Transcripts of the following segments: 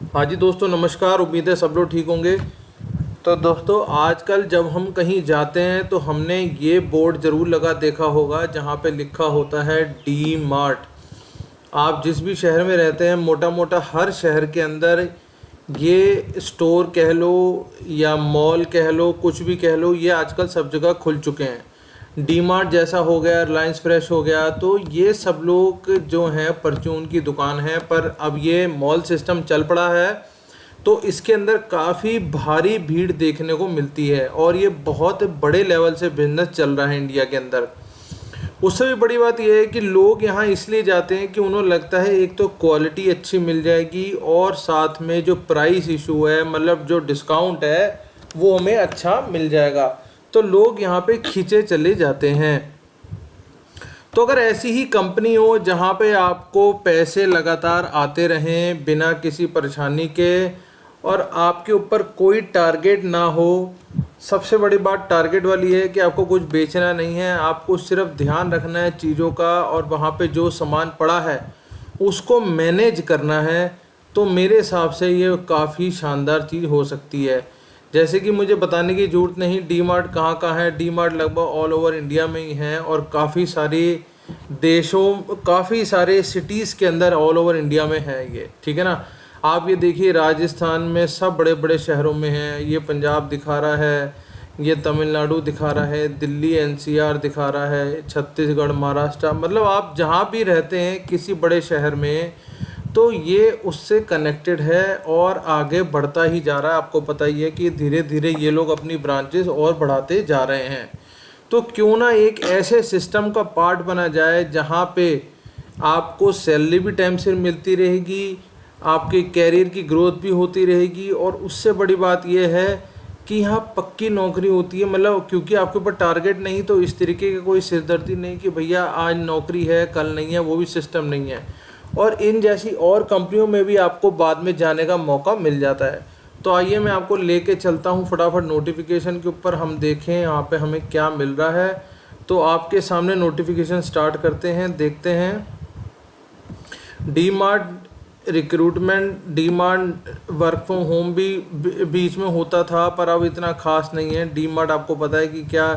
हाँ जी दोस्तों, नमस्कार। उम्मीद है सब लोग ठीक होंगे। तो दोस्तों, आजकल जब हम कहीं जाते हैं तो हमने ये बोर्ड ज़रूर लगा देखा होगा जहाँ पे लिखा होता है डी मार्ट। आप जिस भी शहर में रहते हैं, मोटा मोटा हर शहर के अंदर ये स्टोर कह लो या मॉल कह लो, कुछ भी कह लो, ये आजकल सब जगह खुल चुके हैं। डी मार्ट जैसा हो गया, रिलायंस फ्रेश हो गया, तो ये सब लोग जो हैं परचून की दुकान है, पर अब ये मॉल सिस्टम चल पड़ा है। तो इसके अंदर काफ़ी भारी भीड़ देखने को मिलती है और ये बहुत बड़े लेवल से बिजनेस चल रहा है इंडिया के अंदर। उससे भी बड़ी बात यह है कि लोग यहाँ इसलिए जाते हैं कि उन्हें लगता है एक तो क्वालिटी अच्छी मिल जाएगी और साथ में जो प्राइस इशू है, मतलब जो डिस्काउंट है, वो हमें अच्छा मिल जाएगा। तो लोग यहाँ पे खींचे चले जाते हैं। तो अगर ऐसी ही कंपनी हो जहाँ पे आपको पैसे लगातार आते रहें बिना किसी परेशानी के और आपके ऊपर कोई टारगेट ना हो, सबसे बड़ी बात टारगेट वाली है कि आपको कुछ बेचना नहीं है, आपको सिर्फ ध्यान रखना है चीज़ों का और वहाँ पे जो सामान पड़ा है उसको मैनेज करना है, तो मेरे हिसाब से ये काफ़ी शानदार चीज़ हो सकती है। जैसे कि मुझे बताने की ज़रूरत नहीं डी मार्ट कहाँ कहाँ है। डी मार्ट लगभग ऑल ओवर इंडिया में ही है और काफ़ी सारे देशों, काफ़ी सारे सिटीज़ के अंदर ऑल ओवर इंडिया में है ये, ठीक है ना। आप ये देखिए, राजस्थान में सब बड़े बड़े शहरों में है, ये पंजाब दिखा रहा है, ये तमिलनाडु दिखा रहा है, दिल्ली एनसीआर दिखा रहा है, छत्तीसगढ़, महाराष्ट्र, मतलब आप जहाँ भी रहते हैं किसी बड़े शहर में, तो ये उससे कनेक्टेड है और आगे बढ़ता ही जा रहा है। आपको पता ही है कि धीरे धीरे ये लोग अपनी ब्रांचेस और बढ़ाते जा रहे हैं। तो क्यों ना एक ऐसे सिस्टम का पार्ट बना जाए जहाँ पे आपको सैलरी भी टाइम से मिलती रहेगी, आपके कैरियर की ग्रोथ भी होती रहेगी और उससे बड़ी बात यह है कि यहाँ पक्की नौकरी होती है। मतलब क्योंकि आपके ऊपर टारगेट नहीं, तो इस तरीके की कोई सिरदर्दी नहीं कि भैया आज नौकरी है कल नहीं है, वो भी सिस्टम नहीं है। और इन जैसी और कंपनियों में भी आपको बाद में जाने का मौका मिल जाता है। तो आइए मैं आपको लेके चलता हूँ फटाफट नोटिफिकेशन के ऊपर, हम देखें यहाँ पे हमें क्या मिल रहा है। तो आपके सामने नोटिफिकेशन स्टार्ट करते हैं, देखते हैं। D mart recruitment, D mart work from home भी बीच में होता था, पर अब इतना खास नहीं है। डी मार्ट आपको पता है कि क्या,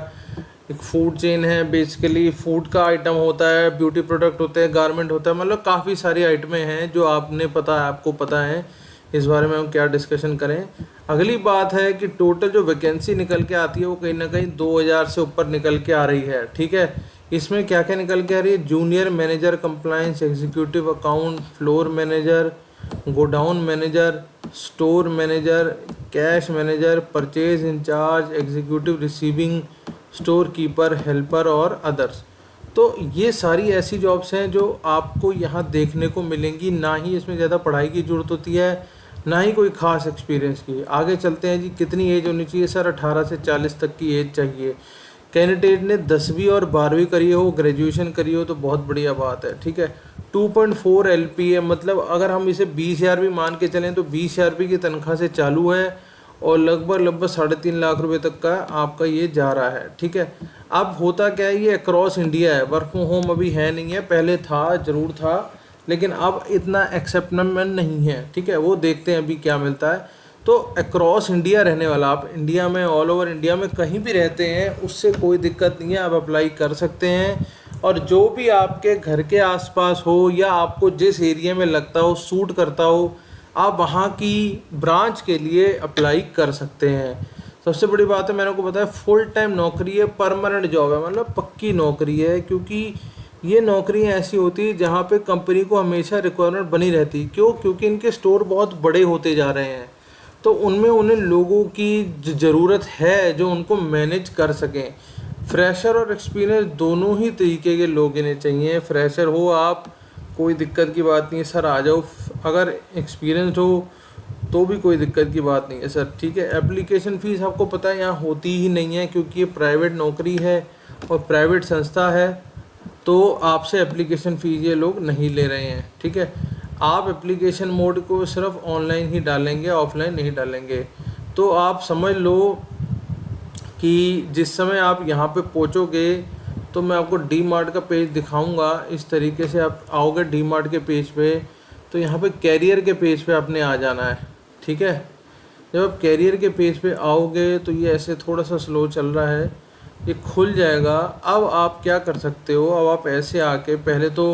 एक फूड चेन है, बेसिकली फूड का आइटम होता है, ब्यूटी प्रोडक्ट होते हैं, गारमेंट होता है, मतलब काफ़ी सारी आइटमें हैं जो आपने पता है, आपको पता है। इस बारे में हम क्या डिस्कशन करें। अगली बात है कि टोटल जो वैकेंसी निकल के आती है वो कहीं ना कहीं 2000 से ऊपर निकल के आ रही है, ठीक है। इसमें क्या क्या निकल के आ रही है? Junior manager compliance, executive account, floor manager, godown manager, store manager, cash manager, purchase in charge, executive receiving, store keeper, helper और अदर्स। तो ये सारी ऐसी जॉब्स हैं जो आपको यहाँ देखने को मिलेंगी। ना ही इसमें ज़्यादा पढ़ाई की ज़रूरत होती है, ना ही कोई ख़ास एक्सपीरियंस की। आगे चलते हैं जी। कितनी एज होनी चाहिए? सर 18 से 40 तक की एज चाहिए। कैंडिडेट ने 10वीं और 12वीं करी हो, ग्रेजुएशन करी हो तो बहुत बढ़िया बात है, ठीक है। 2.4 LPA, मतलब अगर हम इसे 20,000 भी मान के चलें तो 20,000 की तनख्वाह से चालू है और लगभग 3.5 लाख रुपए तक का आपका ये जा रहा है, ठीक है। अब होता क्या है, ये अक्रॉस इंडिया है, वर्क फ्रॉम होम अभी है नहीं है, पहले था, ज़रूर था, लेकिन अब इतना एक्सेप्टेबल नहीं है, ठीक है। वो देखते हैं अभी क्या मिलता है। तो अक्रॉस इंडिया रहने वाला, आप इंडिया में, ऑल ओवर इंडिया में कहीं भी रहते हैं, उससे कोई दिक्कत नहीं है, आप अप्लाई कर सकते हैं। और जो भी आपके घर के आसपास हो या आपको जिस एरिया में लगता हो, सूट करता हो, आप वहाँ की ब्रांच के लिए अप्लाई कर सकते हैं। सबसे बड़ी बात है, मैंने को बताया, फुल टाइम नौकरी है, परमानेंट जॉब है, मतलब पक्की नौकरी है। क्योंकि ये नौकरियाँ ऐसी होती है जहाँ पे कंपनी को हमेशा रिक्वायरमेंट बनी रहती है। क्यों? क्योंकि इनके स्टोर बहुत बड़े होते जा रहे हैं, तो उनमें उन्हें लोगों की ज़रूरत है जो उनको मैनेज कर सकें। फ्रेशर और एक्सपीरियंस दोनों ही तरीके के लोग इन्हें चाहिए। फ्रेशर हो आप, कोई दिक्कत की बात नहीं है सर, आ जाओ। अगर एक्सपीरियंस हो तो भी कोई दिक्कत की बात नहीं है सर, ठीक है। एप्लीकेशन फ़ीस आपको पता है यहाँ होती ही नहीं है, क्योंकि ये प्राइवेट नौकरी है और प्राइवेट संस्था है, तो आपसे एप्लीकेशन फ़ीस ये लोग नहीं ले रहे हैं, ठीक है। आप एप्लीकेशन मोड को सिर्फ ऑनलाइन ही डालेंगे, ऑफलाइन नहीं डालेंगे। तो आप समझ लो कि जिस समय आप यहाँ पे पहुँचोगे तो मैं आपको डी मार्ट का पेज दिखाऊंगा। इस तरीके से आप आओगे डी मार्ट के पेज पे, तो यहाँ पे कैरियर के पेज पे आपने आ जाना है। ठीक है, जब आप कैरियर के पेज पे आओगे तो ये ऐसे थोड़ा सा स्लो चल रहा है, ये खुल जाएगा। अब आप क्या कर सकते हो, अब आप ऐसे आके पहले तो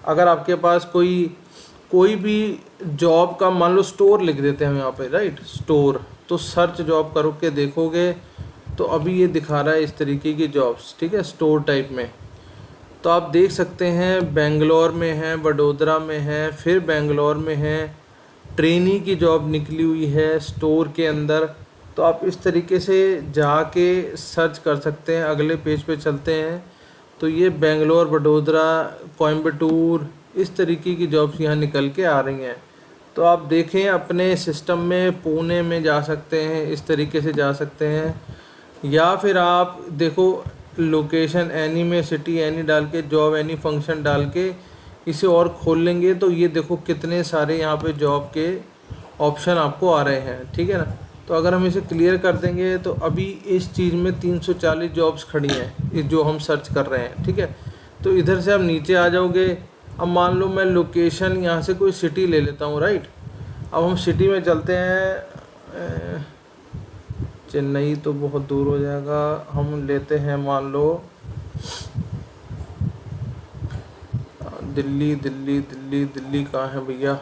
अगर आपके पास कोई भी जॉब का मान लो स्टोर लिख देते हैं हम यहाँ पे, राइट, स्टोर, तो सर्च जॉब करो के देखोगे तो अभी ये दिखा रहा है इस तरीके की जॉब्स। ठीक है, स्टोर टाइप में तो आप देख सकते हैं बेंगलोर में है, वडोदरा में है, फिर बेंगलोर में है, ट्रेनी की जॉब निकली हुई है स्टोर के अंदर। तो आप इस तरीके से जाके सर्च कर सकते हैं। अगले पेज पे चलते हैं तो ये बेंगलोर, वडोदरा, कोयम्बटूर, इस तरीके की जॉब्स यहाँ निकल के आ रही हैं। तो आप देखें अपने सिस्टम में पुणे में जा सकते हैं, इस तरीके से जा सकते हैं, या फिर आप देखो लोकेशन एनी में सिटी एनी डाल के, जॉब एनी फंक्शन डाल के इसे और खोल लेंगे तो ये देखो कितने सारे यहाँ पे जॉब के ऑप्शन आपको आ रहे हैं। ठीक है ना, तो अगर हम इसे क्लियर कर देंगे तो अभी इस चीज़ में 340 जॉब्स खड़ी हैं जो हम सर्च कर रहे हैं। ठीक है, तो इधर से आप नीचे आ जाओगे। अब मान लो मैं लोकेशन यहाँ से कोई सिटी ले लेता हूँ, राइट। अब हम सिटी में चलते हैं, चेन्नई तो बहुत दूर हो जाएगा, हम लेते हैं मान लो दिल्ली। दिल्ली दिल्ली दिल्ली कहाँ है भैया,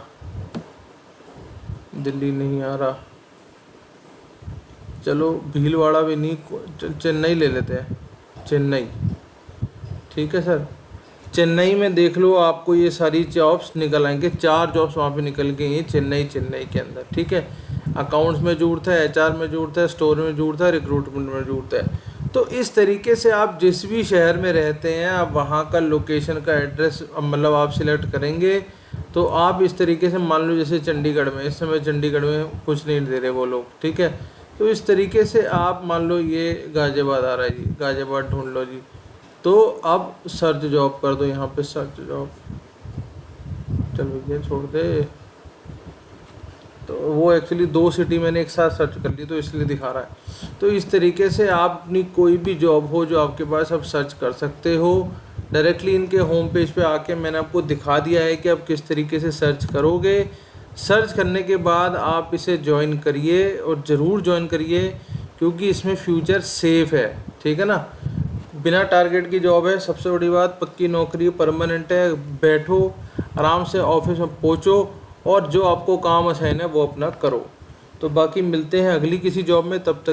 दिल्ली नहीं आ रहा, चलो भीलवाड़ा भी नहीं, चेन्नई ले लेते हैं, चेन्नई। ठीक है सर, चेन्नई में देख लो आपको ये सारी जॉब्स निकल आएंगे, 4 जॉब्स वहाँ पे निकल गई हैं चेन्नई के अंदर। ठीक है, अकाउंट्स में जरूरत है, एचआर में जरूरत है, स्टोर में जरूरत है, रिक्रूटमेंट में जरूरत है। तो इस तरीके से आप जिस भी शहर में रहते हैं आप वहाँ का लोकेशन का एड्रेस मतलब आप सिलेक्ट करेंगे तो आप इस तरीके से मान लो जैसे चंडीगढ़ में, इस समय चंडीगढ़ में कुछ नहीं दे रहे वो लोग। ठीक है, तो इस तरीके से आप मान लो ये गाज़ियाबाद आ रहा है जी, गाज़ियाबाद ढूंढ लो जी। तो अब सर्च जॉब कर दो यहाँ पे, सर्च जॉब, चल भैया छोड़ दे। तो वो एक्चुअली 2 सिटी मैंने एक साथ सर्च कर ली तो इसलिए दिखा रहा है। तो इस तरीके से आप अपनी कोई भी जॉब हो जो आपके पास आप सर्च कर सकते हो डायरेक्टली इनके होम पेज पे आके। मैंने आपको दिखा दिया है कि आप किस तरीके से सर्च करोगे। सर्च करने के बाद आप इसे ज्वाइन करिए और ज़रूर ज्वाइन करिए क्योंकि इसमें फ्यूचर सेफ़ है। ठीक है ना, बिना टारगेट की जॉब है, सबसे बड़ी बात, पक्की नौकरी, परमानेंट है, बैठो आराम से ऑफिस में पहुँचो और जो आपको काम असाइन है वो अपना करो। तो बाकी मिलते हैं अगली किसी जॉब में, तब तक